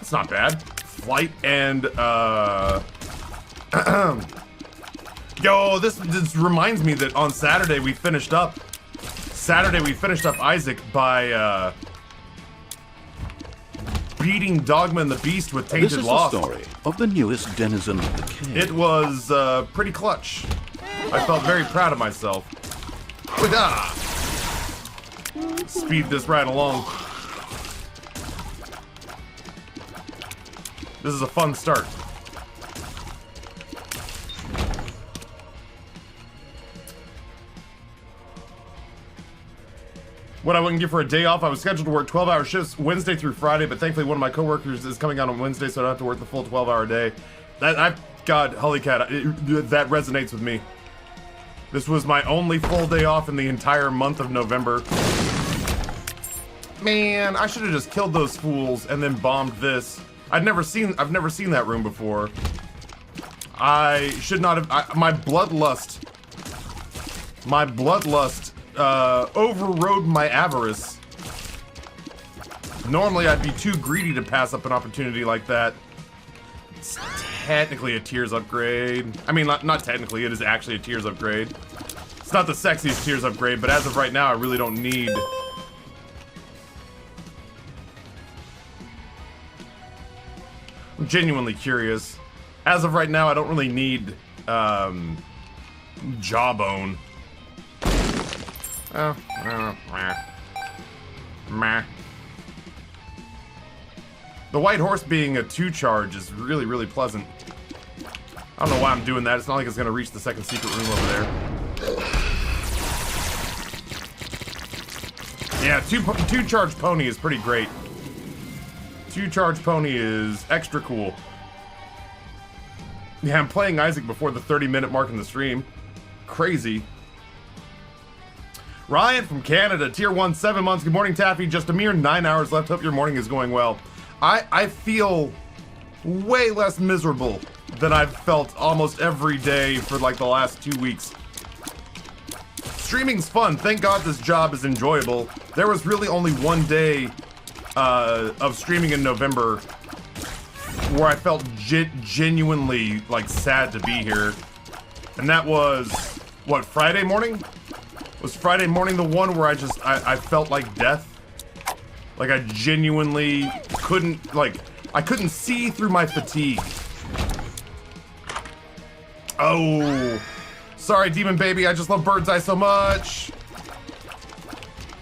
It's not bad. Flight and, yo, this reminds me that on Saturday we finished up Isaac by, beating Dogma and the Beast with Tainted Lost. This is the story of the newest denizen of the cave. It was, pretty clutch. I felt very proud of myself. Speed this right along. This is a fun start. What I wouldn't give for a day off, I was scheduled to work 12-hour shifts Wednesday through Friday, but thankfully one of my coworkers is coming out on Wednesday, so I don't have to work the full 12-hour day. God, holy cat, that resonates with me. This was my only full day off in the entire month of November. Man, I should have just killed those fools and then bombed this. I've never seen that room before. I should not have. My bloodlust overrode my avarice. Normally, I'd be too greedy to pass up an opportunity like that. It's technically a tiers upgrade. I mean, not technically, it is actually a tiers upgrade. It's not the sexiest tiers upgrade, but as of right now, I really don't need... I'm genuinely curious. As of right now, I don't really need, Jawbone. Meh. The White Horse being a 2-charge is really, really pleasant. I don't know why I'm doing that. It's not like it's gonna reach the second secret room over there. Yeah, 2-charge pony is pretty great. 2-charge pony is extra cool. Yeah, I'm playing Isaac before the 30-minute mark in the stream. Crazy. Ryan from Canada, tier 1, 7 months. Good morning, Taffy. Just a mere 9 hours left. Hope your morning is going well. I feel way less miserable than I've felt almost every day for like the last 2 weeks. Streaming's fun. Thank God this job is enjoyable. There was really only one day of streaming in November where I felt genuinely like sad to be here, and that was what, Friday morning? Was Friday morning the one where I felt like death? Like I genuinely couldn't, like, I couldn't see through my fatigue. Oh, sorry, Demon Baby. I just love Bird's Eye so much.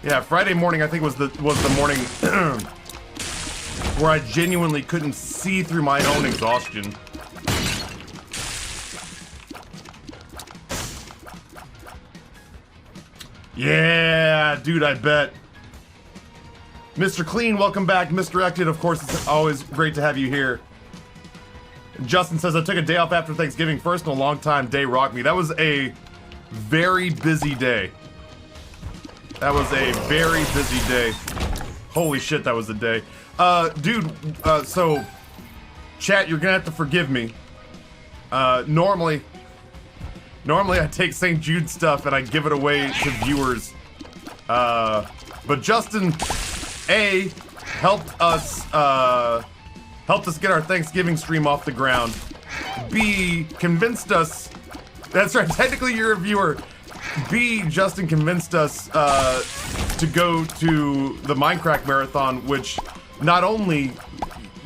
Yeah, Friday morning I think was the morning where I genuinely couldn't see through my own exhaustion. Yeah, dude, I bet. Mr. Clean, welcome back. Misdirected, of course, it's always great to have you here. Justin says, I took a day off after Thanksgiving. First in a long time, day rocked me. That was a very busy day. That was a very busy day. Holy shit, that was a day. Dude, so, chat, you're gonna have to forgive me. Normally I take St. Jude stuff and I give it away to viewers. But Justin, A, helped us get our Thanksgiving stream off the ground. B, convinced us, that's right, technically you're a viewer. B, Justin convinced us to go to the Minecraft Marathon, which not only,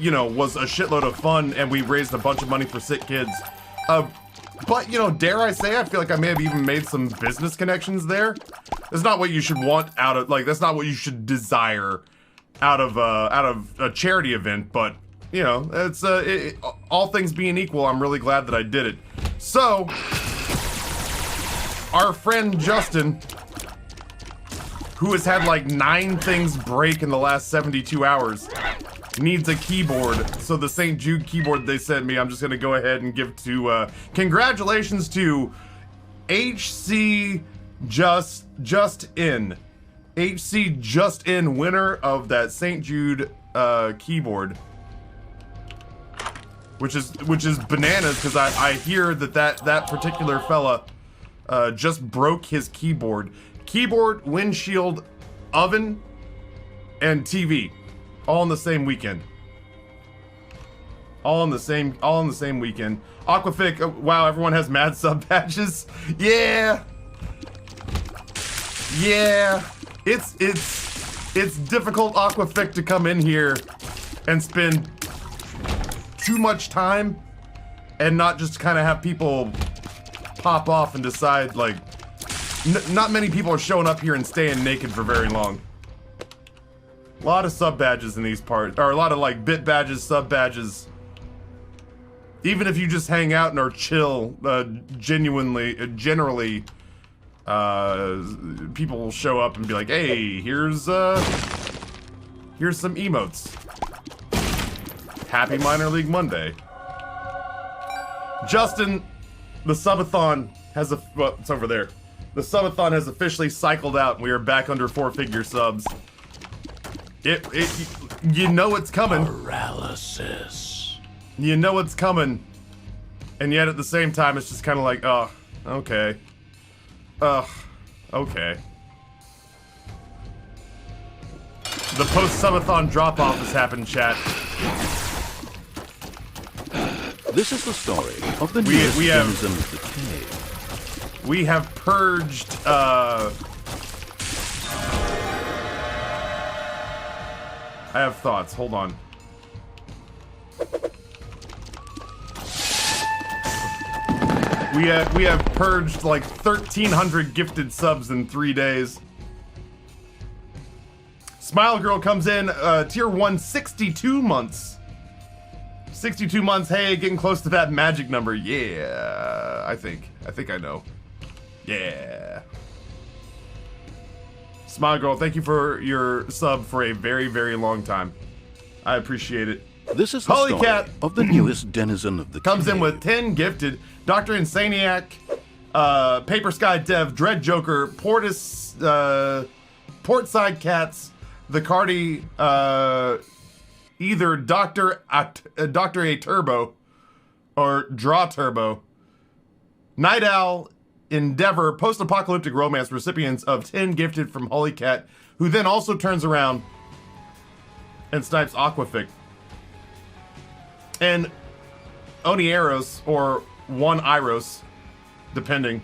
you know, was a shitload of fun and we raised a bunch of money for sick kids, but, you know, dare I say, I feel like I may have even made some business connections there. That's not what you should want out of, like, that's not what you should desire out of a charity event, but, you know, it's, all things being equal, I'm really glad that I did it. So, our friend Justin, who has had like 9 things break in the last 72 hours, needs a keyboard. So the St. Jude keyboard they sent me, I'm just gonna go ahead and give to, congratulations to HC Just In. HC Just In, winner of that St. Jude keyboard. Which is bananas, because I hear that particular fella just broke his keyboard. Keyboard, windshield, oven, and TV. All in the same weekend. All in the same weekend. Aquafic, wow, everyone has mad sub patches. Yeah. Yeah. It's difficult, Aquafic, to come in here and spend too much time and not just kind of have people pop off and decide, like, not many people are showing up here and staying naked for very long. A lot of sub badges in these parts, or a lot of like bit badges, sub badges. Even if you just hang out and are chill, generally, people will show up and be like, "Hey, here's some emotes. Happy Minor League Monday." Justin, the subathon has well, it's over there. The subathon has officially cycled out, and we are back under 4-figure subs. You know it's coming. Paralysis. You know it's coming. And yet at the same time, it's just kind of like, oh, okay. Okay. The post-subathon drop-off has happened, chat. This is the story of the newest denizen of the cave. We have purged, I have thoughts. Hold on. We have purged like 1,300 gifted subs in 3 days. Smile Girl comes in, tier 1, 62 months. 62 months. Hey, getting close to that magic number. Yeah, I think I know. Yeah. Smile Girl, thank you for your sub for a very, very long time. I appreciate it. This is the Holy story Cat of the newest denizen of the comes cave. in with 10 gifted. Dr. Insaniac, Paper Sky Dev, Dread Joker, Portis, Portside Cats, the Cardi, either Dr. A Turbo or Draw Turbo, Night Owl, Endeavor, Post-Apocalyptic Romance, recipients of 10 gifted from Holy Cat, who then also turns around and snipes Aquafic. And Onieros, or one Iros, depending.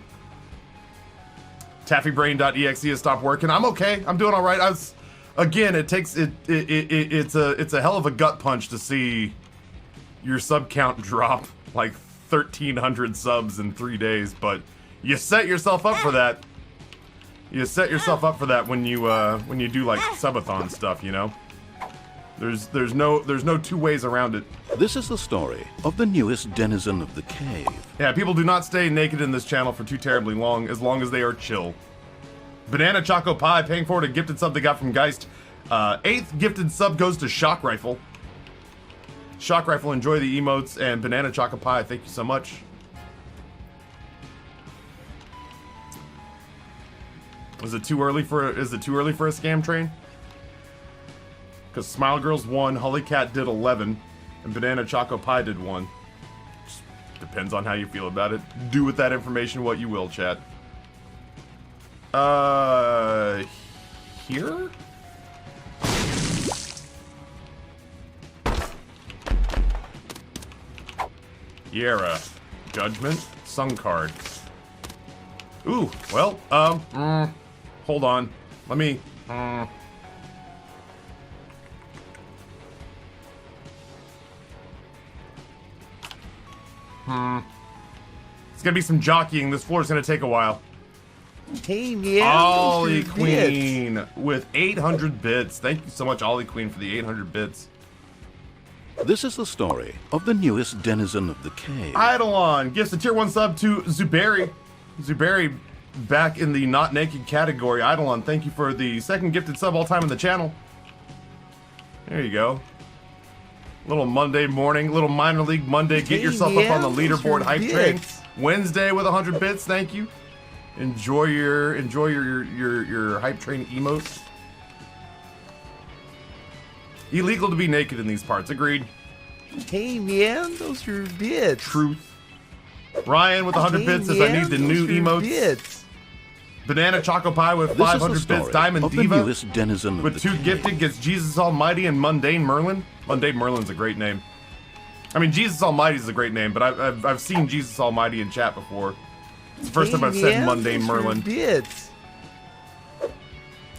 Taffybrain.exe has stopped working. I'm okay. I'm doing all right. Again, it takes it's a hell of a gut punch to see your sub count drop like 1,300 subs in 3 days, but you set yourself up for that. You set yourself up for that when you do like subathon stuff, you know. There's no two ways around it. This is the story of the newest denizen of the cave. Yeah, people do not stay naked in this channel for too terribly long as they are chill. Banana Choco Pie paying forward a gifted sub they got from Geist. 8th gifted sub goes to Shock Rifle. Shock Rifle, enjoy the emotes, and Banana Choco Pie, thank you so much. Is it too early for a scam train? Because Smile Girls won, Holy Cat did 11, and Banana Choco Pie did 1. Just depends on how you feel about it. Do with that information what you will, chat. Here? Yera. Judgment. Sun card. Ooh, well, hold on. Let me, It's gonna be some jockeying. This floor is gonna take a while. Hey, man. Ollie Queen with 800 bits. Thank you so much, Ollie Queen, for the 800 bits. This is the story of the newest denizen of the cave. Eidolon gives a tier 1 sub to Zuberi. Zuberi back in the not naked category. Eidolon, thank you for the 2nd gifted sub all time in the channel. There you go. Little Monday morning, little minor league Monday. Get yourself up on the leaderboard hype train. Wednesday with 100 bits. Thank you. Enjoy your hype train emotes. Illegal to be naked in these parts. Agreed. Hey, man, those are bits. Truth. Ryan with 100 bits says I need the new emotes. Banana Choco Pie with 500 bits. Diamond Diva newest denizen with 2 gifted gets Jesus Almighty and Mundane Merlin. Mundane Merlin's a great name. I mean, Jesus Almighty is a great name, but I've seen Jesus Almighty in chat before. It's the first time I've said Mundane Merlin. Bits.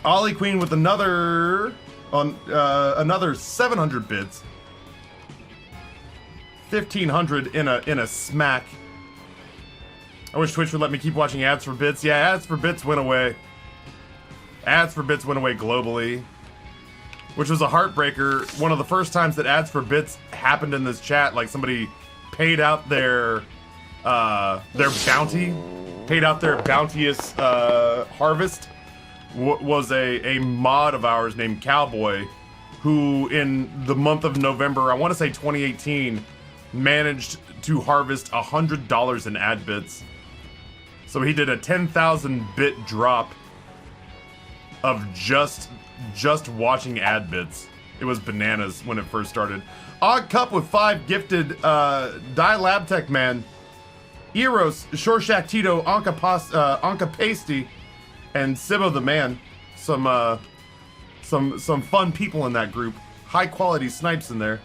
Ollie Queen with another 700 bits. 1,500 in a smack. I wish Twitch would let me keep watching ads for bits. Yeah, ads for bits went away. Ads for bits went away globally, which was a heartbreaker. One of the first times that ads for bits happened in this chat, like somebody paid out their bounty, paid out their bounteous harvest, was a mod of ours named Cowboy, who in the month of November, I want to say 2018, managed to harvest $100 in ad bits. So he did a 10,000 bit drop of just watching ad bits. It was bananas when it first started. Odd Cup with 5 gifted. Die Labtech Man, Eros, Shorshak Tito, Anka Pasty, and Simo the Man. Some fun people in that group. High quality snipes in there.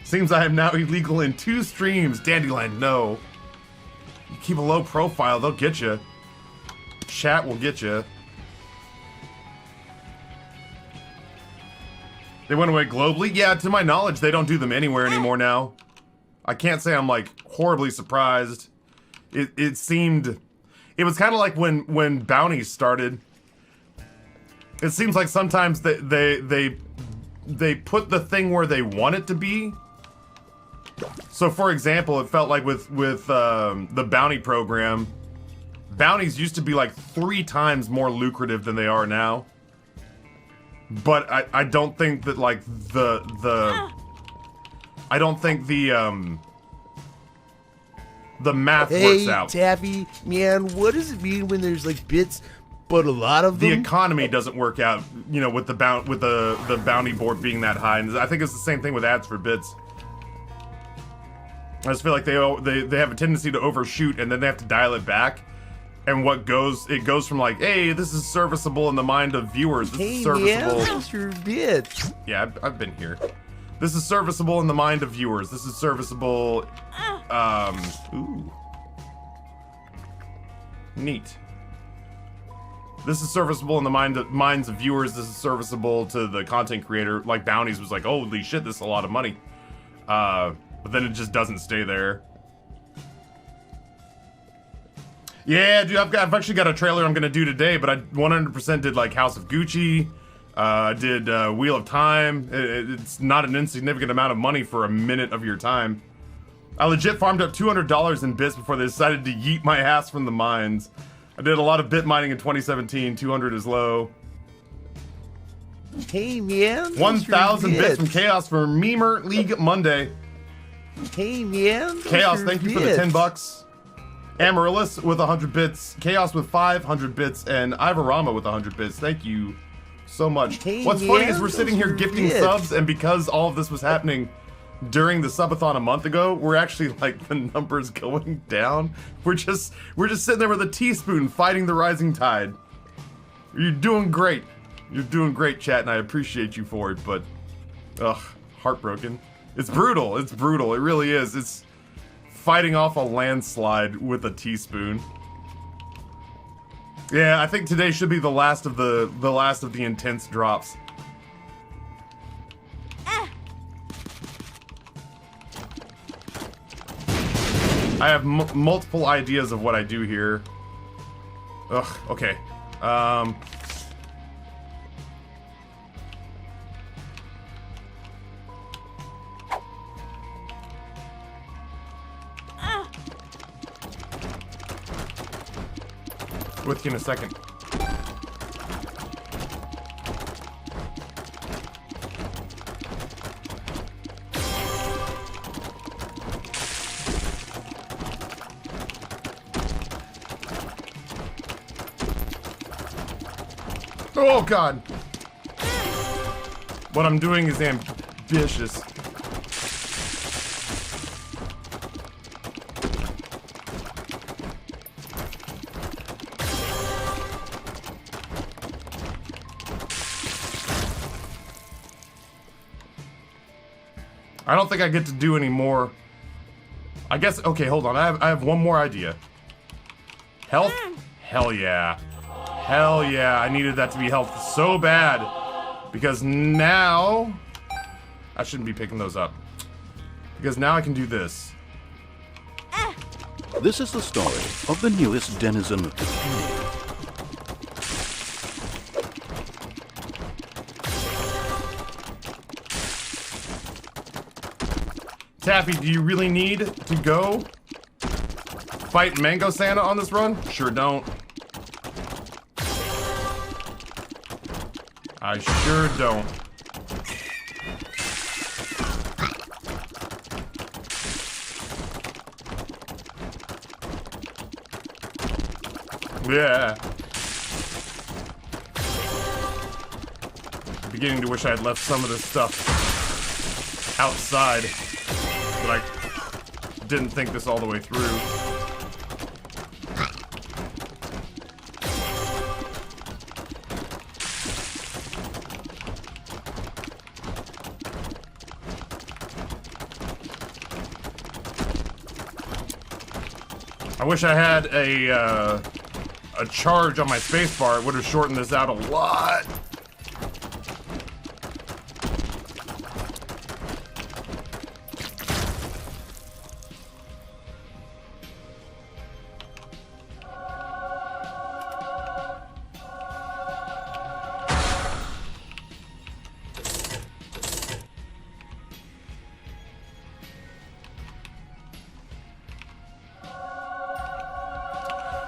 Seems I am now illegal in 2 streams. Dandelion, no. You keep a low profile, they'll get you. Chat will get you. They went away globally? Yeah, to my knowledge, they don't do them anywhere anymore now. I can't say I'm like horribly surprised. It seemed, it was kind of like when bounties started. It seems like sometimes they put the thing where they want it to be. So for example, it felt like with the bounty program, bounties used to be like 3 times more lucrative than they are now. But I don't think that like I don't think the math works out. Hey, Taffy, man, what does it mean when there's like bits, but a lot of them? The economy doesn't work out, you know, with the bounty board being that high, and I think it's the same thing with ads for bits. I just feel like they have a tendency to overshoot, and then they have to dial it back. And it goes from like, hey, this is serviceable in the mind of viewers. This is serviceable. Man, those are bits. Yeah, I've been here. This is serviceable in the mind of viewers. This is serviceable. Ooh. Neat. This is serviceable in the minds of viewers. This is serviceable to the content creator. Like bounties was like, holy shit, this is a lot of money. But then it just doesn't stay there. Yeah, dude, I've actually got a trailer I'm gonna do today, but I 100% did like House of Gucci. I did Wheel of Time. It's not an insignificant amount of money for a minute of your time. I legit farmed up $200 in bits before they decided to yeet my ass from the mines. I did a lot of bit mining in 2017. 200 is low. Hey, man. 1,000 bits from Chaos for Memer League Monday. Hey, man. Chaos, thank you for the 10 bucks. Amaryllis with 100 bits. Chaos with 500 bits. And Ivorama with 100 bits. Thank you so much. Hey, What's funny is we're sitting here gifting subs, and because all of this was happening during the subathon a month ago, we're actually like the numbers going down. We're just sitting there with a teaspoon fighting the rising tide. You're doing great. You're doing great, chat, and I appreciate you for it, but ugh, heartbroken. It's brutal. It's brutal. It really is. It's fighting off a landslide with a teaspoon. Yeah, I think today should be the last of the intense drops. I have multiple ideas of what I do here. Ugh, okay. With you in a second. Oh god! What I'm doing is ambitious. I don't think I get to do any more. I guess, okay, hold on. I have one more idea. Health? Hell yeah. Hell yeah. I needed that to be health so bad. Because now... I shouldn't be picking those up. Because now I can do this. This is the story of the newest denizen of the cave. Taffy, do you really need to go fight Mango Santa on this run? Sure don't. I sure don't. Yeah. I'm beginning to wish I had left some of this stuff outside. But I didn't think this all the way through. I wish I had a charge on my spacebar. It would have shortened this out a lot.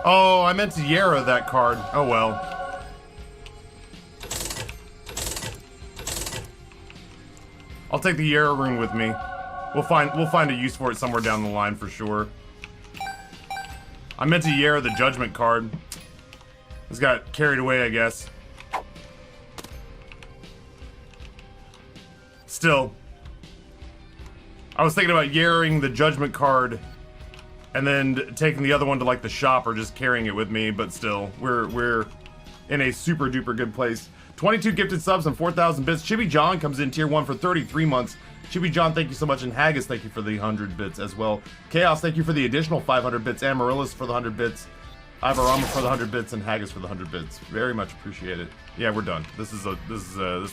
Oh, I meant to Yara that card. Oh well. I'll take the Yara rune with me. We'll find a use for it somewhere down the line for sure. I meant to Yara the Judgment card. This got carried away, I guess. Still, I was thinking about Yaring the Judgment card and then taking the other one to like the shop or just carrying it with me, but still, we're in a super duper good place. 22 gifted subs and 4,000 bits. Chibi John comes in tier 1 for 33 months. Chibi John, thank you so much, and Haggis, thank you for the 100 bits as well. Chaos, thank you for the additional 500 bits. Amaryllis for the 100 bits. Ivarama for the 100 bits, and Haggis for the 100 bits. Very much appreciated. Yeah, we're done. This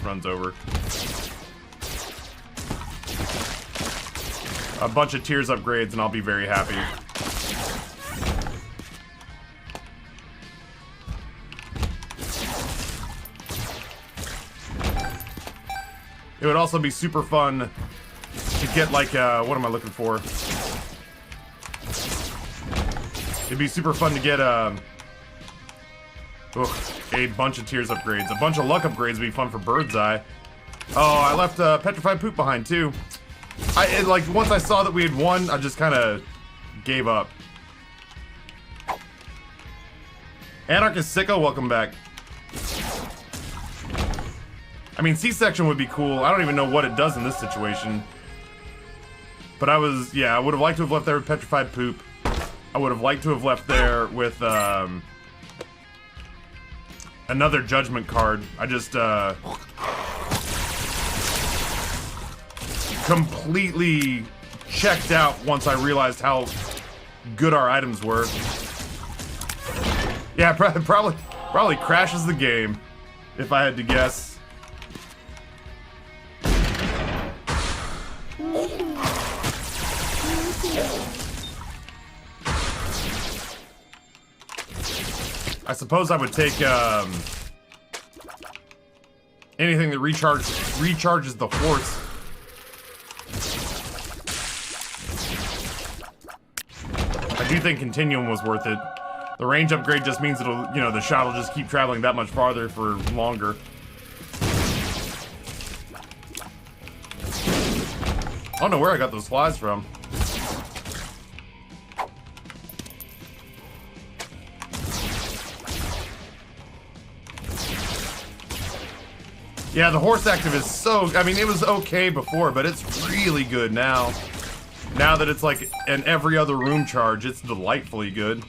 run's over. A bunch of tiers upgrades, and I'll be very happy. It would also be super fun to get like, what am I looking for? It'd be super fun to get a bunch of tiers upgrades. A bunch of luck upgrades would be fun for Bird's Eye. Oh, I left Petrified Poop behind too. Like, once I saw that we had won, I just kind of gave up. Anarchist Sicko, welcome back. I mean, C-section would be cool. I don't even know what it does in this situation. But I would have liked to have left there with Petrified Poop. I would have liked to have left there with, another Judgment card. I just, completely checked out once I realized how good our items were. Yeah, probably crashes the game, if I had to guess. I suppose I would take anything that recharges the horse. I do think Continuum was worth it. The range upgrade just means it'll, the shot will just keep traveling that much farther for longer. I don't know where I got those flies from. Yeah, the horse active is so... I mean, it was okay before, but it's really good now. Now that it's like an every other room charge, it's delightfully good.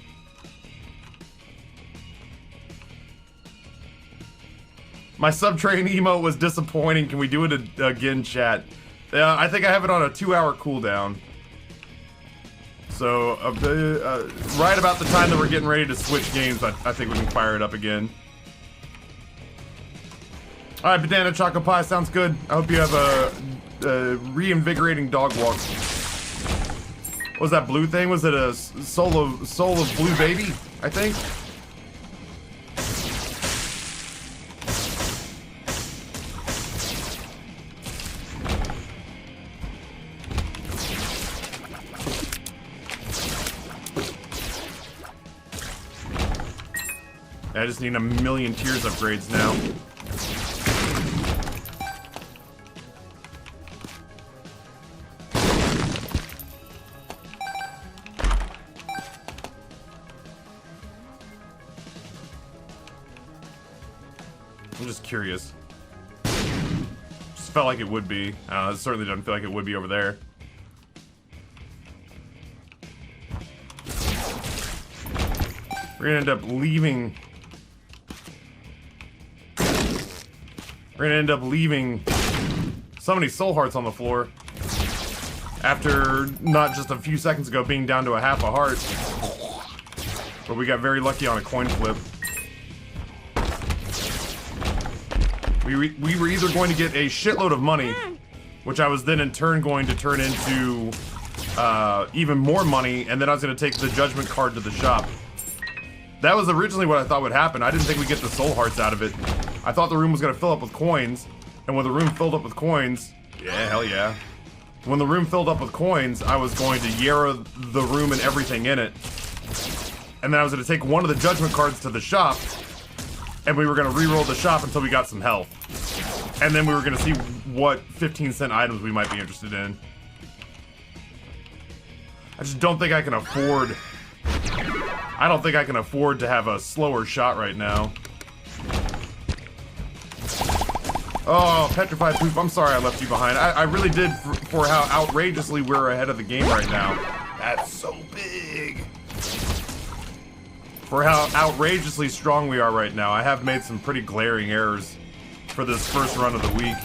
My subtrain emote was disappointing. Can we do it again, chat? I think I have it on a 2-hour cooldown. So, right about the time that we're getting ready to switch games, I think we can fire it up again. Alright, Banana Choco Pie, sounds good. I hope you have a reinvigorating dog walk. What was that blue thing? Was it a soul of blue baby, I think? I just need a million tiers upgrades now. I'm just curious. Just felt like it would be. I don't know, it certainly doesn't feel like it would be over there. We're gonna end up leaving. We're gonna end up leaving so many soul hearts on the floor. After not just a few seconds ago being down to a half a heart. But we got very lucky on a coin flip. We were either going to get a shitload of money, which I was then in turn going to turn into even more money, and then I was going to take the judgment card to the shop. That was originally what I thought would happen. I didn't think we'd get the soul hearts out of it. I thought the room was going to fill up with coins, and when the room filled up with coins, yeah, hell yeah. When the room filled up with coins, I was going to Yarrow the room and everything in it. And then I was going to take one of the judgment cards to the shop, and we were going to re-roll the shop until we got some health. And then we were going to see what 15-cent items we might be interested in. I just don't think I can afford... I don't think I can afford to have a slower shot right now. Oh, Petrified Poop, I'm sorry I left you behind. I really did for how outrageously we're ahead of the game right now. That's so big. For how outrageously strong we are right now, I have made some pretty glaring errors for this first run of the week.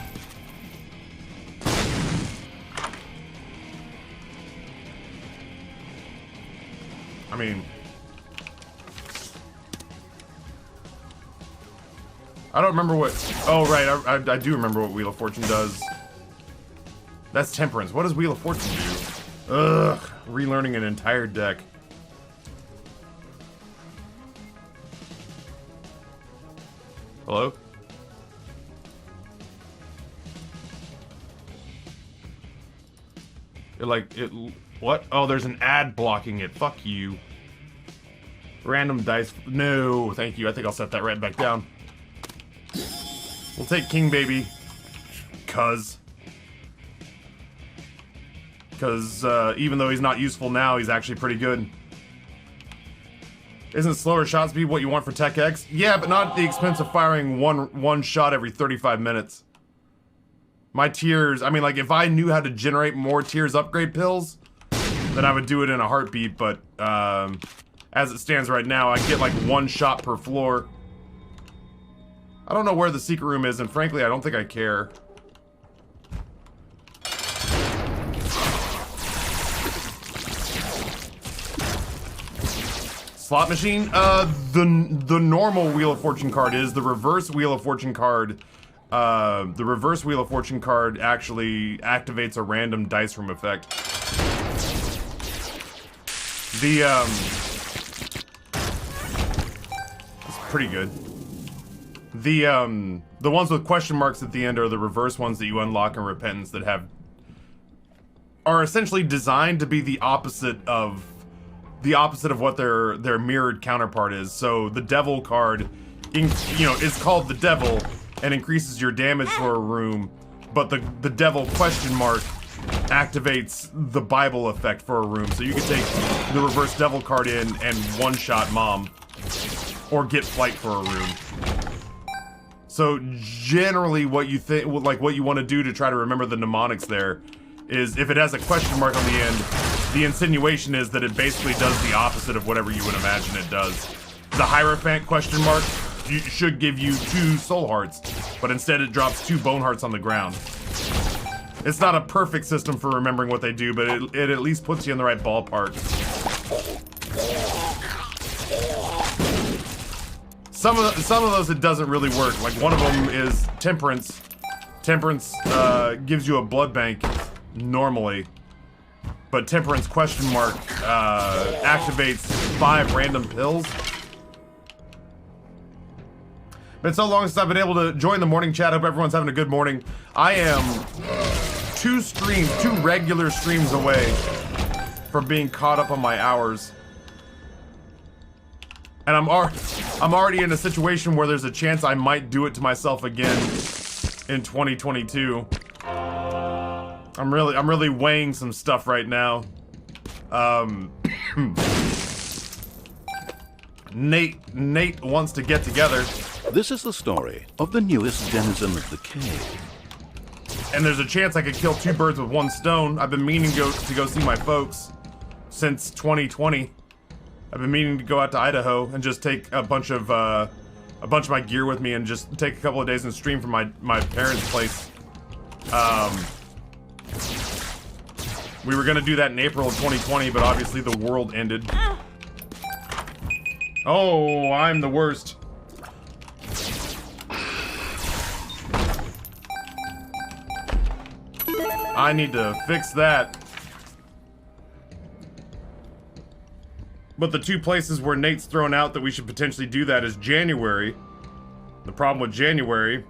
I mean... I don't remember what... Oh, right, I do remember what Wheel of Fortune does. That's Temperance. What does Wheel of Fortune do? Ugh, relearning an entire deck. Hello? What? Oh, there's an ad blocking it. Fuck you. Random dice. No, thank you. I think I'll set that right back down. We'll take King Baby. Cuz even though he's not useful now, he's actually pretty good. Isn't slower shot speed what you want for Tech X? Yeah, but not at the expense of firing one shot every 35 minutes. My tiers, I mean, like, if I knew how to generate more tiers upgrade pills, then I would do it in a heartbeat, but as it stands right now, I get like one shot per floor. I don't know where the secret room is, and frankly, I don't think I care. Slot machine? The normal Wheel of Fortune card is. The reverse Wheel of Fortune card, the reverse Wheel of Fortune card actually activates a random dice room effect. It's pretty good. The ones with question marks at the end are the reverse ones that you unlock in Repentance that are essentially designed to be the opposite of what their mirrored counterpart is. So the Devil card, is called the Devil and increases your damage for a room, but the Devil question mark activates the Bible effect for a room. So you can take the reverse Devil card in and one-shot Mom, or get Flight for a room. So generally what you think, like what you want to do to try to remember the mnemonics there is if it has a question mark on the end, the insinuation is that it basically does the opposite of whatever you would imagine it does. The Hierophant question mark should give you 2 soul hearts, but instead it drops 2 bone hearts on the ground. It's not a perfect system for remembering what they do, but it at least puts you in the right ballpark. Some of those it doesn't really work. Like one of them is temperance. Temperance gives you a blood bank normally, but temperance question mark activates 5 random pills. Been so long since I've been able to join the morning chat. Hope everyone's having a good morning. I am 2 regular streams away from being caught up on my hours. And I'm already in a situation where there's a chance I might do it to myself again in 2022. I'm really weighing some stuff right now. Nate wants to get together. This is the story of the newest denizen of the cave. And there's a chance I could kill 2 birds with 1 stone. I've been meaning to go see my folks since 2020. I've been meaning to go out to Idaho and just take a bunch of my gear with me and just take a couple of days and stream from my parents' place. We were gonna do that in April of 2020, but obviously the world ended. Oh, I'm the worst. I need to fix that. But the 2 places where Nate's thrown out that we should potentially do that is January. The problem with January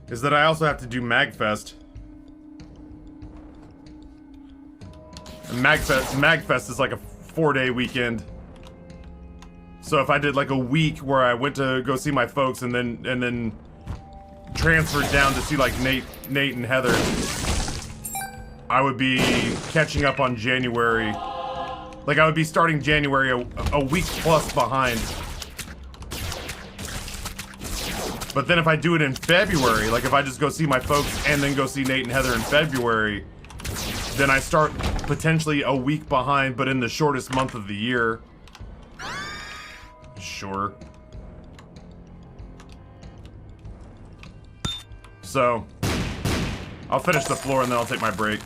is that I also have to do MagFest. And MagFest is like a 4-day weekend. So if I did like a week where I went to go see my folks and then transferred down to see like Nate and Heather, I would be catching up on January. Like I would be starting January a week plus behind. But then if I do it in February, like if I just go see my folks and then go see Nate and Heather in February, then I start potentially a week behind, but in the shortest month of the year. Sure. So, I'll finish the floor and then I'll take my break.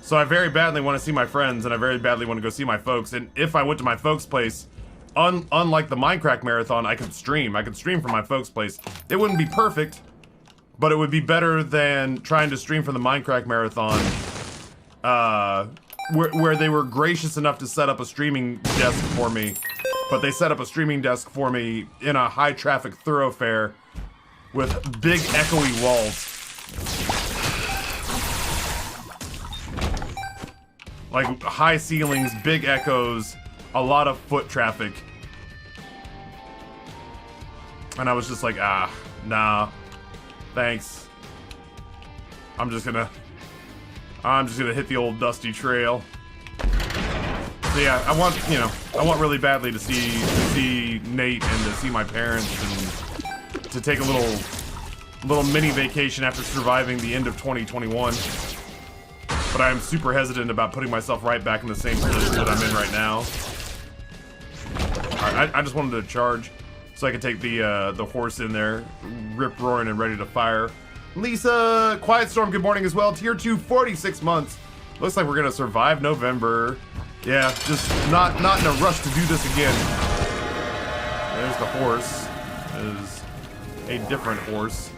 So I very badly want to see my friends and I very badly want to go see my folks. And if I went to my folks' place, unlike the Minecraft marathon, I could stream. I could stream from my folks' place. It wouldn't be perfect, but it would be better than trying to stream from the Minecraft marathon, where they were gracious enough to set up a streaming desk for me. But they set up a streaming desk for me in a high-traffic thoroughfare with big echoey walls. Like, high ceilings, big echoes, a lot of foot traffic. And I was just like, nah, thanks. I'm just gonna hit the old dusty trail. So yeah, I want really badly to see Nate and to see my parents and to take a little mini vacation after surviving the end of 2021. But I am super hesitant about putting myself right back in the same position that I'm in right now. Alright, I just wanted to charge so I could take the horse in there, rip roaring and ready to fire. Lisa, Quiet Storm, good morning as well. Tier 2, 46 months. Looks like we're gonna survive November. Yeah, just not in a rush to do this again. There's the horse. There's a different horse.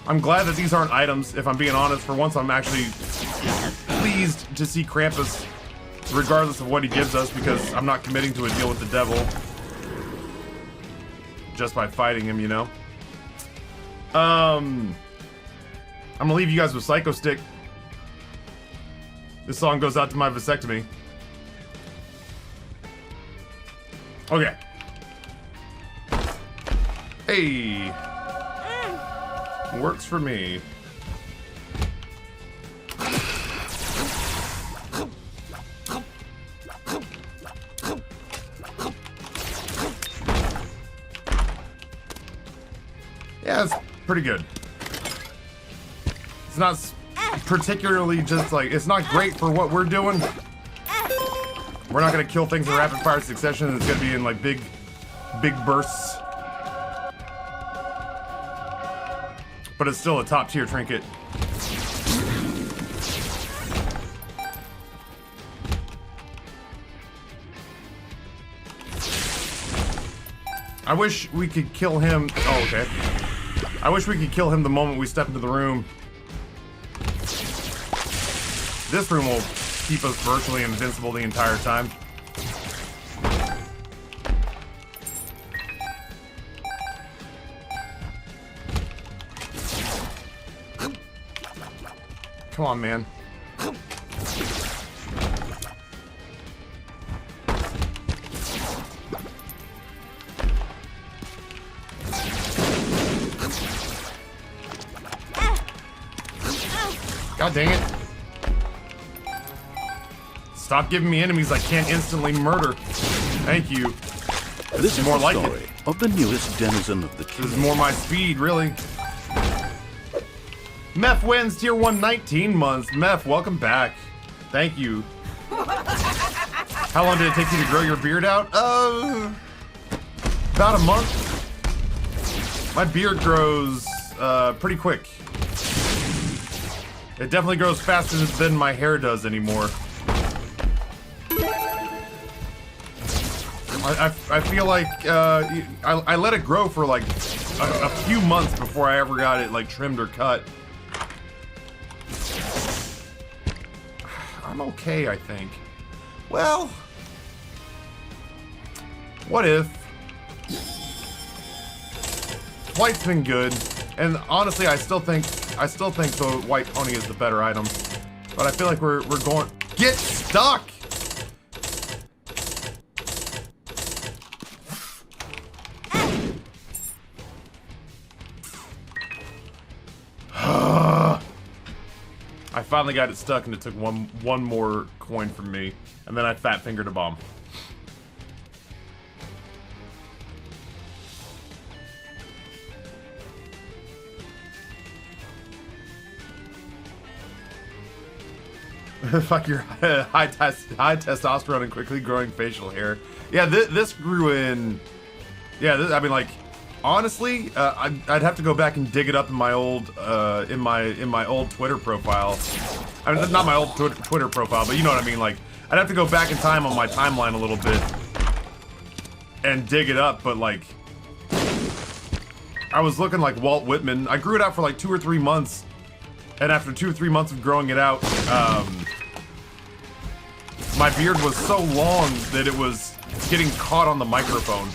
I'm glad that these aren't items, if I'm being honest. For once, I'm actually pleased to see Krampus, regardless of what he gives us, because I'm not committing to a deal with the devil just by fighting him, you know? I'm gonna leave you guys with Psycho Stick. This song goes out to my vasectomy. Okay. Hey. Works for me. Yeah, it's pretty good. It's not particularly just like, it's not great for what we're doing. We're not gonna kill things in rapid fire succession. It's gonna be in like big bursts. but it's still a top tier trinket. I wish we could kill him. Oh, okay. I wish we could kill him the moment we step into the room. This room will keep us virtually invincible the entire time. Come on, man. God dang it. Stop giving me enemies I can't instantly murder. Thank you. This is more the like story of the newest denizen of the This cave. is more my speed, really. Meph wins tier 1 19 months. Meph, welcome back. Thank you. How long did it take you to grow your beard out? About a month. My beard grows pretty quick. It definitely grows faster than my hair does anymore. I feel like I let it grow for like a few months before I ever got it like trimmed or cut. I'm okay, I think. Well, what if? Flight's been good, and honestly, I still think the white pony is the better item. But I feel like we're going. Get stuck. I finally got it stuck, and it took one more coin from me, and then I fat fingered a bomb. Fuck your high testosterone and quickly growing facial hair. Yeah, this grew in. Yeah, I mean, like, honestly, I'd have to go back and dig it up in my old in my old Twitter profile. I mean, not my old Twitter profile, but you know what I mean. Like, I'd have to go back in time on my timeline a little bit and dig it up. But like, I was looking like Walt Whitman. I grew it out for like 2 or 3 months, and after 2 or 3 months of growing it out, my beard was so long that it was getting caught on the microphone.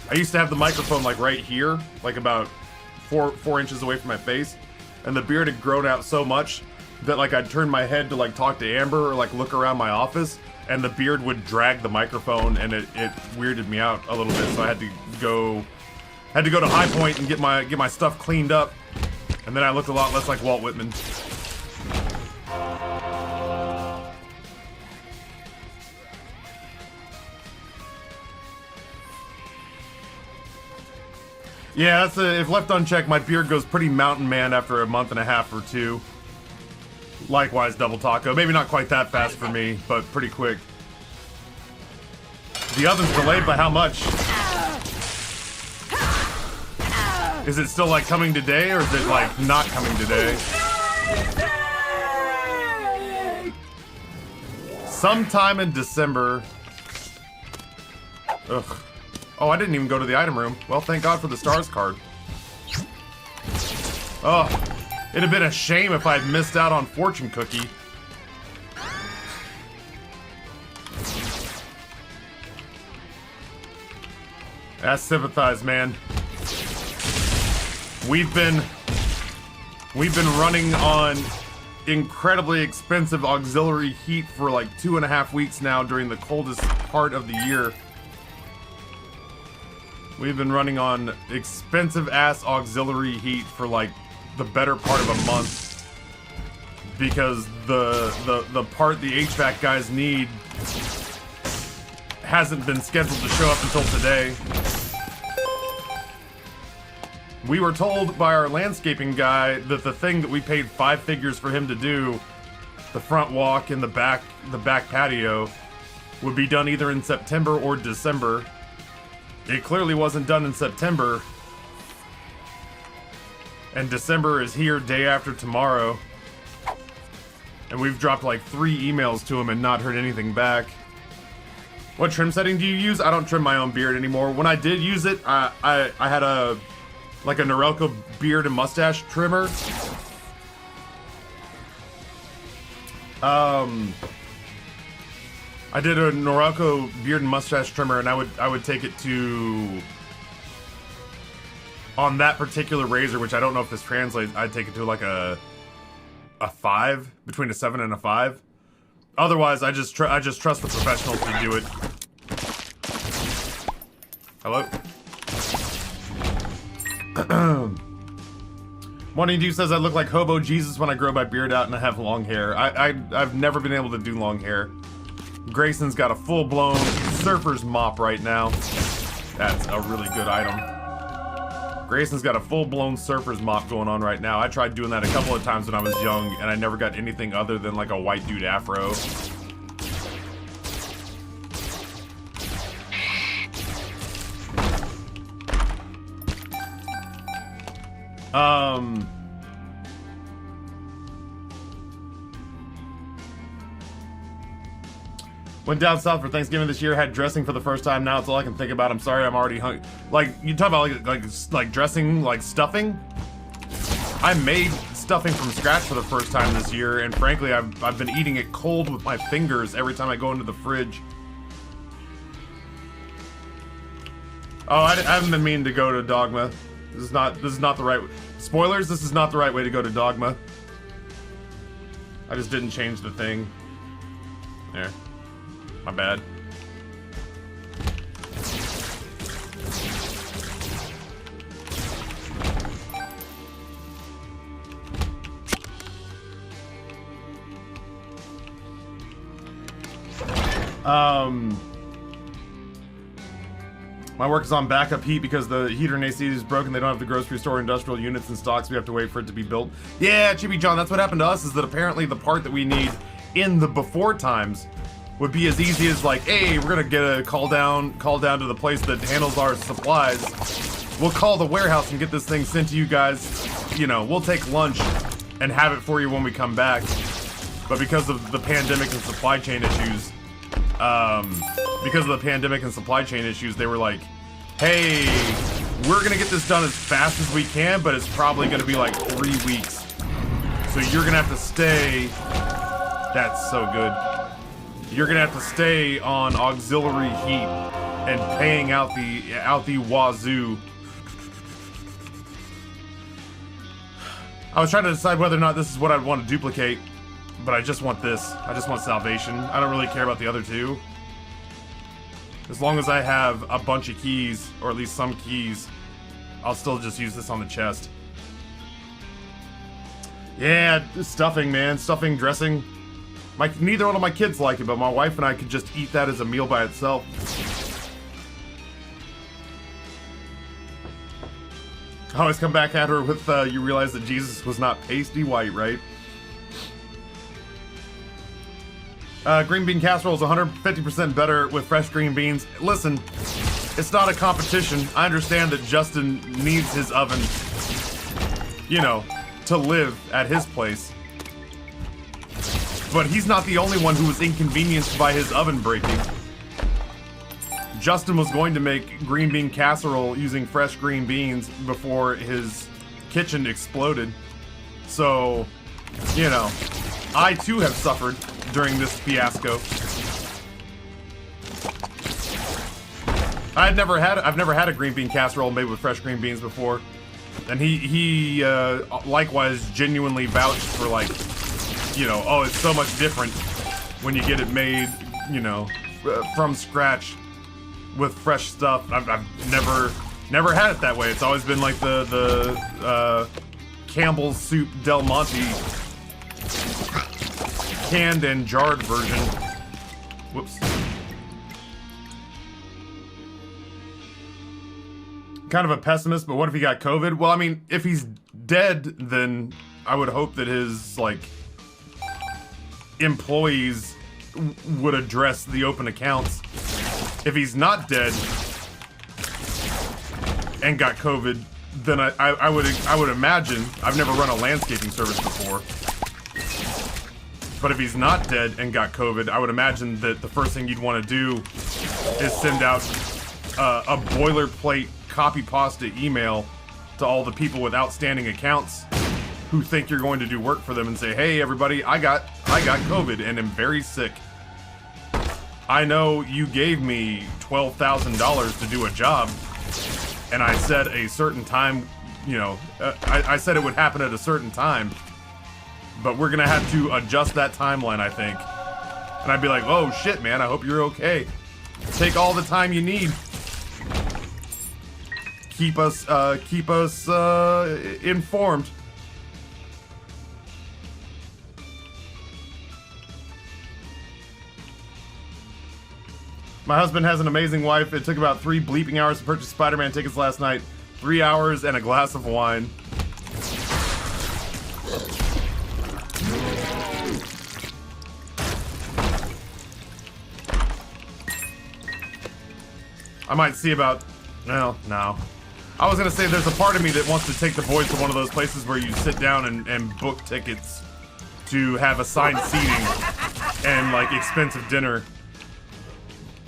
I used to have the microphone like right here, like about four inches away from my face, and the beard had grown out so much that like I'd turn my head to like talk to Amber or like look around my office, and the beard would drag the microphone, and it weirded me out a little bit. So I had to go to High Point and get my stuff cleaned up, and then I looked a lot less like Walt Whitman. Yeah, if left unchecked, my beard goes pretty mountain man after a month and a half or 2. Likewise, Double Taco. Maybe not quite that fast for me, but pretty quick. The oven's delayed by how much? Is it still like coming today, or is it like not coming today? Sometime in December. Ugh. Oh, I didn't even go to the item room. Well, thank God for the stars card. Oh, it'd have been a shame if I'd missed out on Fortune Cookie. I sympathize, man. We've been running on incredibly expensive auxiliary heat for like 2.5 weeks now during the coldest part of the year. We've been running on expensive ass auxiliary heat for like the better part of a month because the part the HVAC guys need hasn't been scheduled to show up until today. We were told by our landscaping guy that the thing that we paid 5 figures for him to do, the front walk and the back patio, would be done either in September or December. It clearly wasn't done in September. And December is here day after tomorrow. And we've dropped like 3 emails to him and not heard anything back. What trim setting do you use? I don't trim my own beard anymore. When I did use it, I had a Norelco beard and mustache trimmer. I did a Norelco beard and mustache trimmer, and I would take it to, on that particular razor, which I don't know if this translates, I'd take it to like a 5, between a 7 and a 5. Otherwise, I just trust the professionals to do it. Hello? Morning Dew says I look like Hobo Jesus when I grow my beard out and I have long hair. I've never been able to do long hair. Grayson's got a full-blown surfer's mop right now. That's a really good item. Grayson's got a full-blown surfer's mop going on right now. I tried doing that a couple of times when I was young, and I never got anything other than like a white dude afro. Went down south for Thanksgiving this year, had dressing for the first time. Now it's all I can think about. I'm sorry, I'm already hungry. Like, you talk about like dressing, like stuffing? I made stuffing from scratch for the first time this year, and frankly, I've been eating it cold with my fingers every time I go into the fridge. Oh, I haven't been meaning to go to Dogma. This is not the right... Spoilers, this is not the right way to go to Dogma. I just didn't change the thing. There. My bad. My work is on backup heat because the heater in AC is broken. They don't have the grocery store industrial units in stock, so we have to wait for it to be built. Yeah, Chibi John, that's what happened to us, is that apparently the part that we need in the before times would be as easy as like, hey, we're gonna get a call down to the place that handles our supplies. We'll call the warehouse and get this thing sent to you guys. You know, we'll take lunch and have it for you when we come back. But because of the pandemic and supply chain issues, they were like, hey, we're gonna get this done as fast as we can, but it's probably gonna be like 3 weeks. So you're gonna have to stay. That's so good. You're gonna have to stay on auxiliary heat and paying out the wazoo. I was trying to decide whether or not this is what I'd want to duplicate, but I just want this. I just want salvation. I don't really care about the other two. As long as I have a bunch of keys, or at least some keys, I'll still just use this on the chest. Yeah, stuffing, man. Stuffing, dressing. Neither one of my kids like it, but my wife and I could just eat that as a meal by itself. I always come back at her with, you realize that Jesus was not pasty white, right? Green bean casserole is 150% better with fresh green beans. Listen, it's not a competition. I understand that Justin needs his oven, you know, to live at his place. But he's not the only one who was inconvenienced by his oven breaking. Justin was going to make green bean casserole using fresh green beans before his kitchen exploded. So, you know, I too have suffered during this fiasco. I've never had a green bean casserole made with fresh green beans before. And he likewise genuinely vouched for, like, you know, oh, it's so much different when you get it made, you know, from scratch with fresh stuff. I've never had it that way. It's always been like the Campbell's Soup Del Monte canned and jarred version. Whoops. Kind of a pessimist, but what if he got COVID? Well, I mean, if he's dead, then I would hope that his, like, employees would address the open accounts. If he's not dead and got COVID, then I would imagine, I've never run a landscaping service before, but if he's not dead and got COVID, I would imagine that the first thing you'd want to do is send out a boilerplate copy pasta email to all the people with outstanding accounts who think you're going to do work for them and say, hey everybody, I got COVID and am very sick. I know you gave me $12,000 to do a job, and I said a certain time, you know, I said it would happen at a certain time, but we're gonna have to adjust that timeline, I think. And I'd be like, oh shit, man, I hope you're okay. Take all the time you need. Keep us informed. My husband has an amazing wife. It took about 3 bleeping hours to purchase Spider-Man tickets last night. 3 hours and a glass of wine. I might see about... Well, no. I was gonna say there's a part of me that wants to take the boys to one of those places where you sit down and book tickets to have assigned seating and, like, expensive dinner.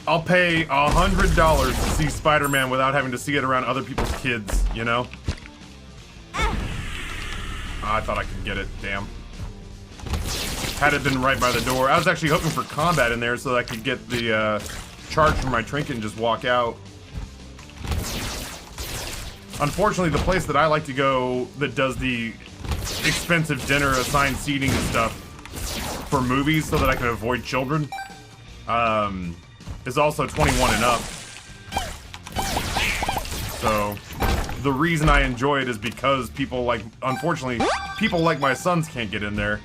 I'll pay $100 to see Spider-Man without having to see it around other people's kids, you know? Oh, I thought I could get it, damn. Had it been right by the door. I was actually hoping for combat in there so that I could get the charge for my trinket and just walk out. Unfortunately, the place that I like to go that does the expensive dinner assigned seating and stuff for movies so that I can avoid children, is also 21 and up. So, the reason I enjoy it is because people like, unfortunately, people like my sons can't get in there.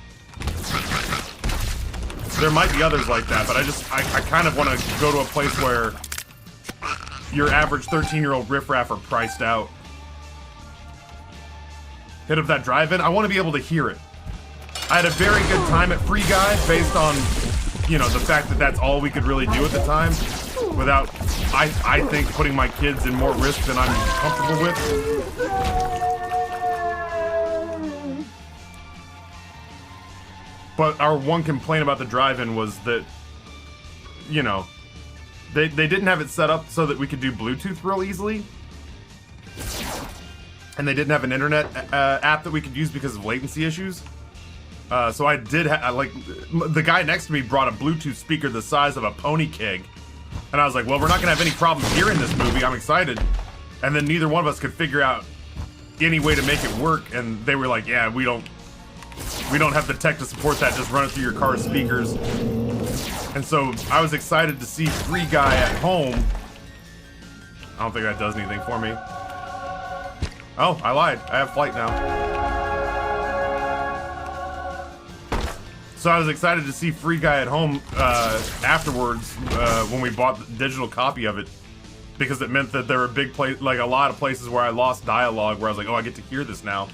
There might be others like that, but I kind of want to go to a place where your average 13-year-old riffraff are priced out. Hit up that drive-in. I want to be able to hear it. I had a very good time at Free Guy based on, you know, the fact that that's all we could really do at the time without, I think, putting my kids in more risk than I'm comfortable with. But our one complaint about the drive-in was that, you know, they didn't have it set up so that we could do Bluetooth real easily. And they didn't have an internet app that we could use because of latency issues. So I did like, the guy next to me brought a Bluetooth speaker the size of a pony keg. And I was like, well, we're not gonna have any problems hearing this movie, I'm excited. And then neither one of us could figure out any way to make it work. And they were like, yeah, we don't have the tech to support that, just run it through your car's speakers. And so I was excited to see Free Guy at home. I don't think that does anything for me. Oh, I lied. I have flight now. So I was excited to see Free Guy at home afterwards when we bought the digital copy of it, because it meant that there were like a lot of places where I lost dialogue, where I was like, oh, I get to hear this now.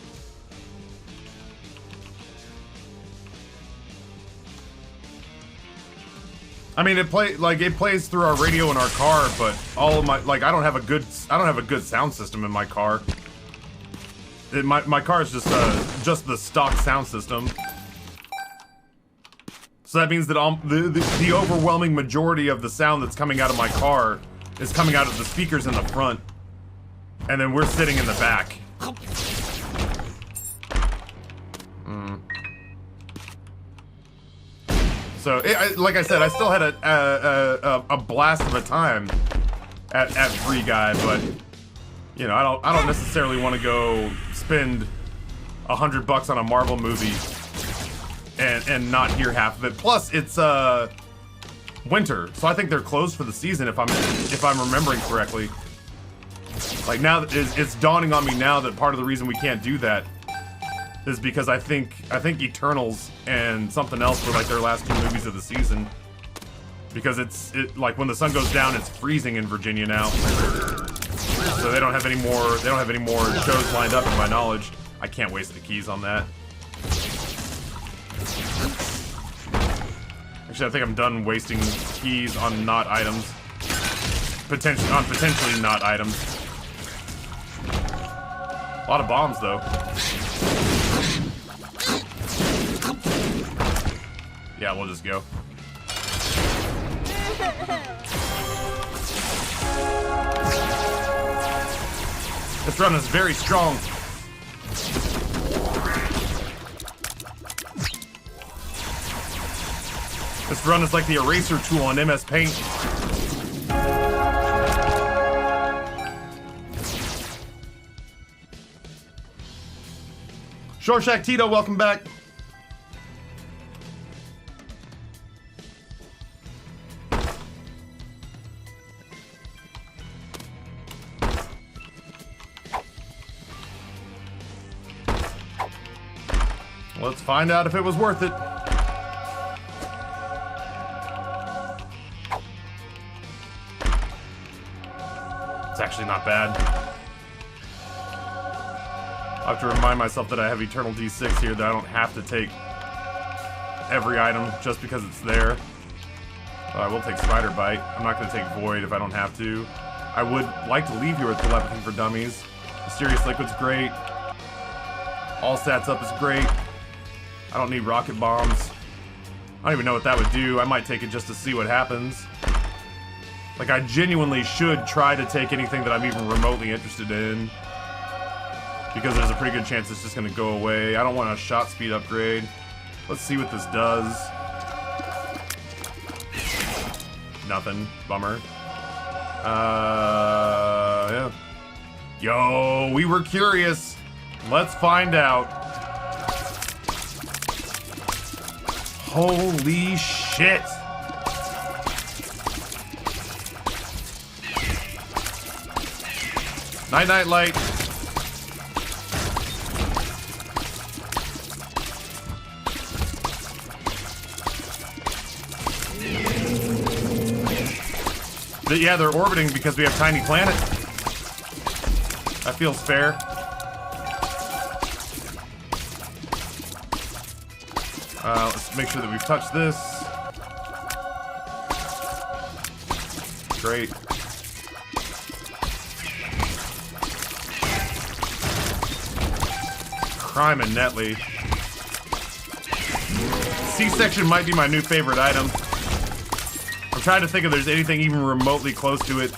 I mean, it plays through our radio in our car, but all of my, like, I don't have a good sound system in my car. My car is just the stock sound system. So that means that the overwhelming majority of the sound that's coming out of my car is coming out of the speakers in the front, and then we're sitting in the back. So, like I said, I still had a blast of a time at Free Guy, but you know, I don't necessarily want to go spend $100 on a Marvel movie and not hear half of it. Plus, it's winter, so I think they're closed for the season if I'm remembering correctly. Like, now it's dawning on me now that part of the reason we can't do that is because I think Eternals and something else were like their last 2 movies of the season. Because it's like when the sun goes down, it's freezing in Virginia now. So they don't have any more shows lined up, in my knowledge. I can't waste the keys on that. Actually, I think I'm done wasting keys on not items. Potentially not items. A lot of bombs, though. Yeah, we'll just go. This run is very strong. This run is like the eraser tool on MS Paint. Shorshak Tito, welcome back. Let's find out if it was worth it. It's actually not bad. I have to remind myself that I have Eternal D6 here, that I don't have to take every item just because it's there. I will take Spider Bite. I'm not going to take Void if I don't have to. I would like to leave here with Telepathy for Dummies. Mysterious Liquid's great. All Stats Up is great. I don't need Rocket Bombs. I don't even know what that would do. I might take it just to see what happens. Like, I genuinely should try to take anything that I'm even remotely interested in, because there's a pretty good chance it's just gonna go away. I don't want a shot speed upgrade. Let's see what this does. Nothing. Bummer. Yeah. Yo, we were curious. Let's find out. Holy shit. Night Night Light. Yeah, they're orbiting because we have tiny planet. That feels fair. Let's make sure that we've touched this. Great. Crime and Netley. C-section might be my new favorite item. I'm trying to think if there's anything even remotely close to it.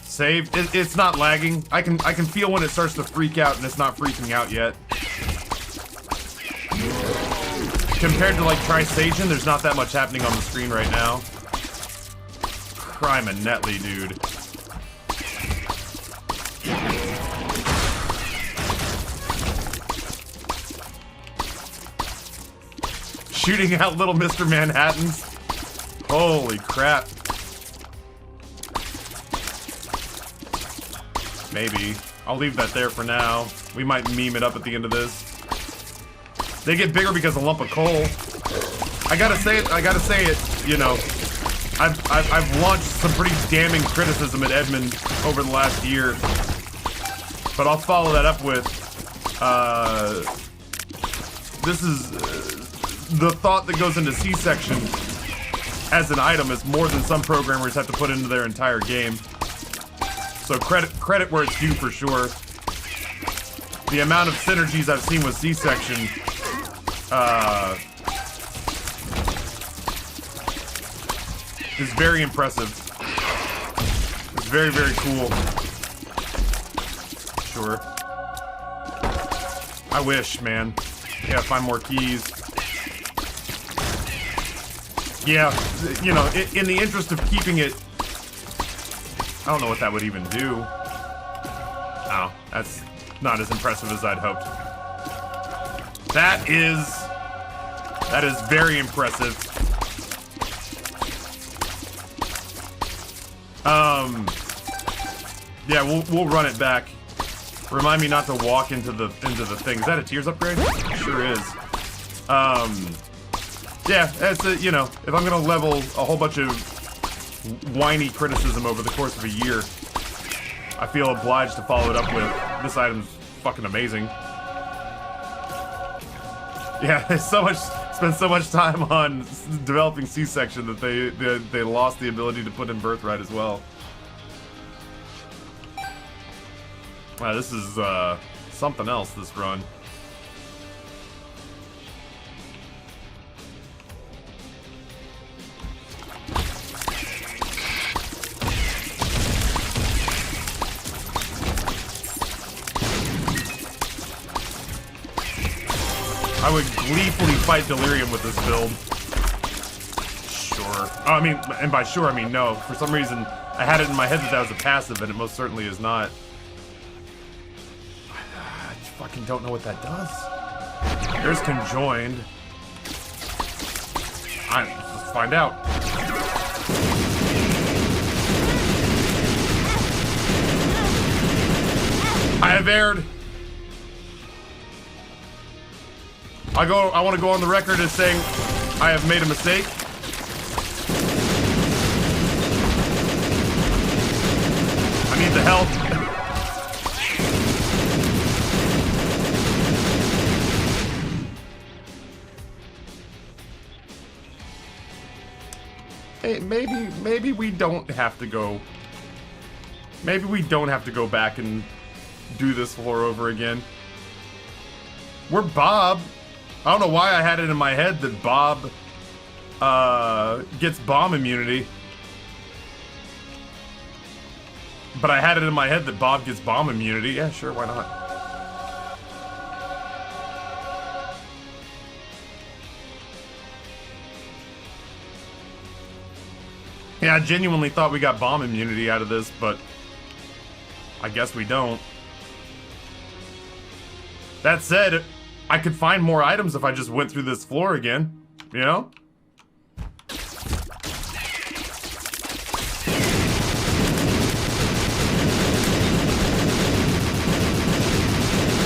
Save. It's not lagging. I can feel when it starts to freak out, and it's not freaking out yet. Compared to like Tri-Station, there's not that much happening on the screen right now. Crime and Netley, dude. Shooting out little Mr. Manhattans. Holy crap. Maybe. I'll leave that there for now. We might meme it up at the end of this. They get bigger because of lump of coal. I gotta say it, you know. I've launched some pretty damning criticism at Edmund over the last year. But I'll follow that up with, this is, the thought that goes into C-section as an item is more than some programmers have to put into their entire game. So credit where it's due for sure. The amount of synergies I've seen with C-section, is very impressive. It's very, very cool. Sure. I wish, man. Yeah, find more keys. Yeah, you know, in the interest of keeping it, I don't know what that would even do. Oh, that's not as impressive as I'd hoped. That is very impressive. Yeah, we'll run it back. Remind me not to walk into the thing. Is that a Tears upgrade? It sure is. Yeah, that's a, you know, if I'm gonna level a whole bunch of whiny criticism over the course of a year, I feel obliged to follow it up with this item's fucking amazing. Yeah, there's so spent so much time on developing C-section that they lost the ability to put in birthright as well. Wow, this is something else, this run. I would gleefully fight Delirium with this build. Sure. Oh, I mean, and by sure, I mean no. For some reason, I had it in my head that was a passive, and it most certainly is not. I fucking don't know what that does. There's conjoined. Let's find out. I have erred. I want to go on the record as saying I have made a mistake. I need the help. Hey, maybe we don't have to go. Maybe we don't have to go back and do this floor over again. We're Bob. I don't know why I had it in my head that Bob gets bomb immunity. But I had it in my head that Bob gets bomb immunity. Yeah, sure, why not? Yeah, I genuinely thought we got bomb immunity out of this, but I guess we don't. That said, I could find more items if I just went through this floor again, you know?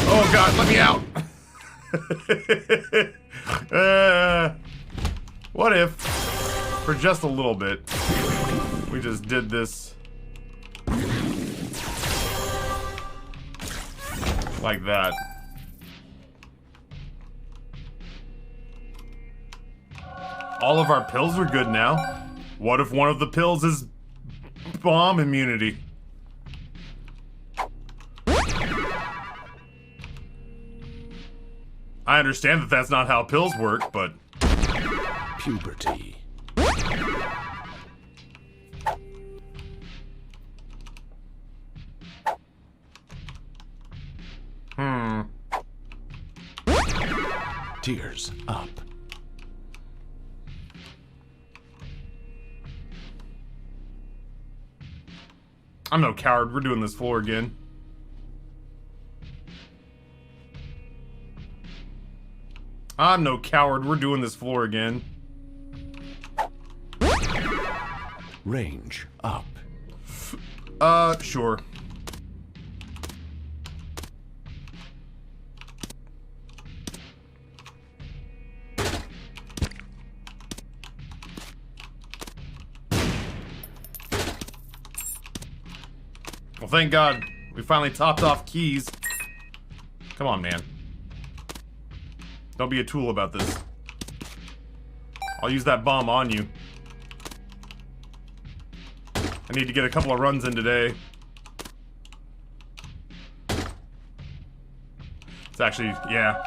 Oh god, let me out! What if, for just a little bit, we just did this like that? All of our pills are good now. What if one of the pills is bomb immunity? I understand that that's not how pills work, but... Puberty. Tears up. I'm no coward. We're doing this floor again. I'm no coward. We're doing this floor again. Range up. Sure. Well, thank God. We finally topped off keys. Come on, man. Don't be a tool about this. I'll use that bomb on you. I need to get a couple of runs in today. It's actually, yeah.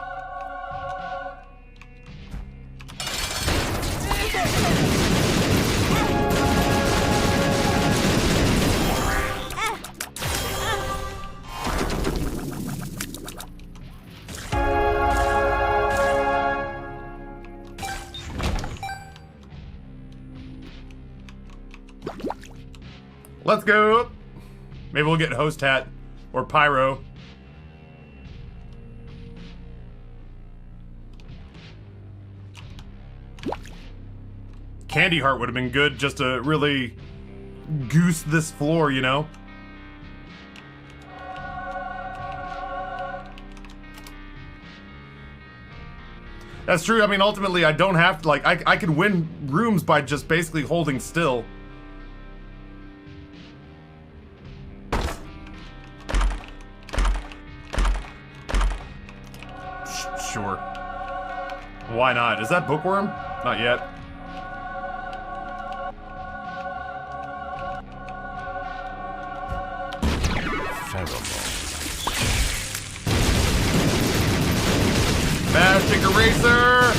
Let's go. Maybe we'll get host hat or pyro. Candy heart would have been good just to really goose this floor, you know? That's true. I mean, ultimately, I don't have to, like, I can win rooms by just basically holding still. Sure. Why not? Is that bookworm? Not yet. Magic eraser!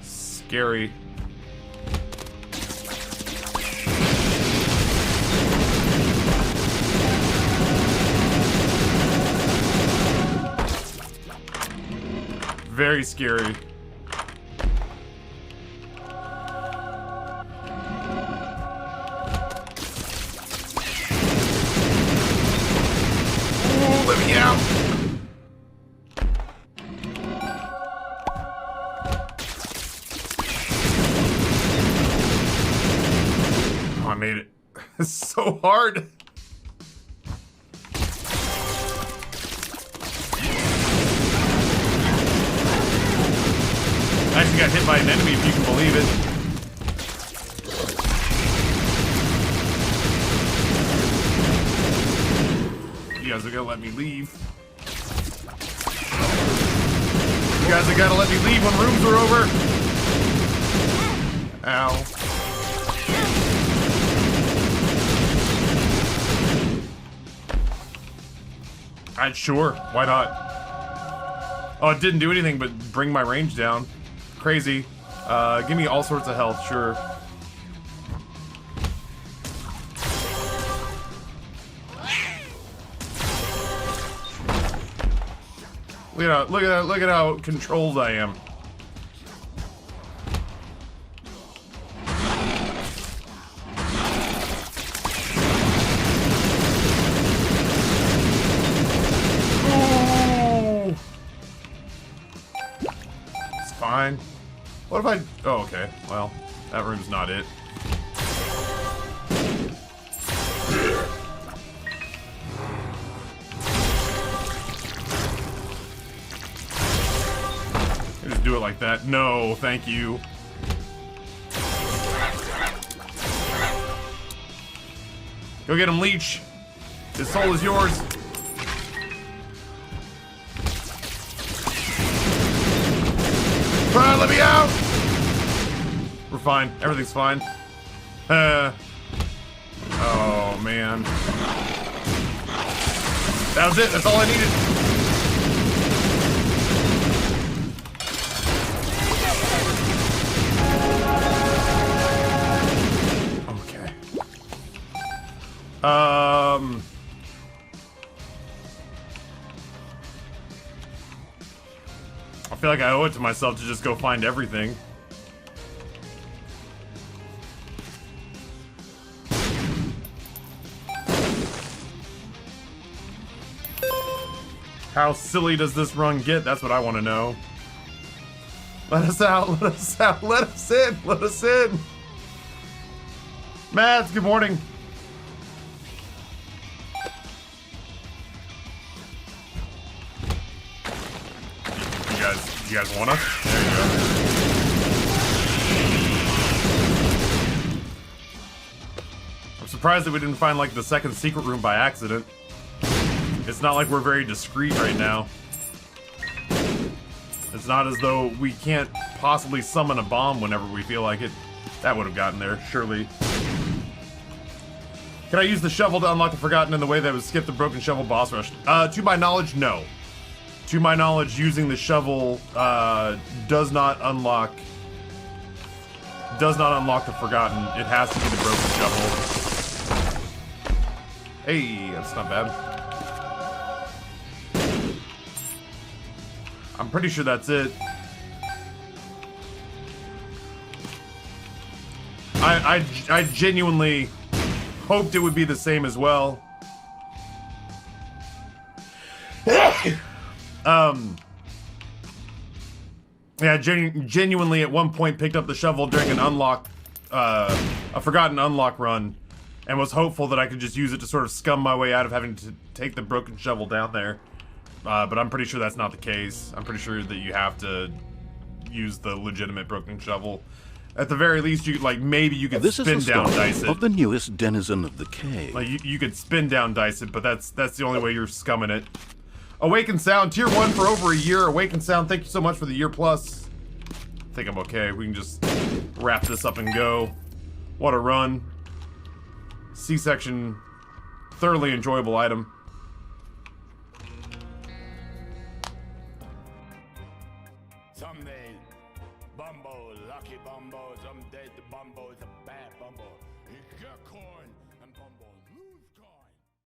Scary. Very scary. Ooh, let me out. Oh, I made it. It's so hard. I actually got hit by an enemy, if you can believe it. You guys are gonna let me leave. You guys are gonna let me leave when rooms are over. Ow. Alright, sure. Why not? Oh, it didn't do anything but bring my range down. Crazy. Give me all sorts of health, sure. Look at how controlled I am. Ooh. It's fine. What if I... Oh, okay. Well, that room's not it. Just do it like that. No, thank you. Go get him, Leech. His soul is yours. Brian, let me out! We're fine. Everything's fine. Oh, man. That was it. That's all I needed. Okay. I feel like I owe it to myself to just go find everything. How silly does this run get? That's what I want to know. Let us out, let us out, let us in, let us in. Mads, good morning. You guys want us? There you go. I'm surprised that we didn't find like the second secret room by accident. It's not like we're very discreet right now. It's not as though we can't possibly summon a bomb whenever we feel like it. That would have gotten there, surely. Can I use the shovel to unlock the Forgotten in the way that would skip the Broken Shovel boss rush? To my knowledge, no. To my knowledge, using the shovel does not unlock the Forgotten. It has to be the Broken Shovel. Hey, that's not bad. I'm pretty sure that's it. I genuinely hoped it would be the same as well. Yeah, genuinely at one point picked up the shovel during an unlock, a Forgotten unlock run, and was hopeful that I could just use it to sort of scum my way out of having to take the Broken Shovel down there. But I'm pretty sure that's not the case. I'm pretty sure that you have to use the legitimate Broken Shovel. At the very least, you like maybe you could This is spin the down story dice it. of the newest denizen of the cave. Like you could spin down dice it, but that's the only way you're scumming it. Awakened Sound, tier 1 for over a year. Awakened Sound, thank you so much for the year plus. I think I'm okay. We can just wrap this up and go. What a run. C-section, thoroughly enjoyable item. Someday, Bumbo, lucky Bumbo, someday the Bumbo is a bad Bumbo. He got corn.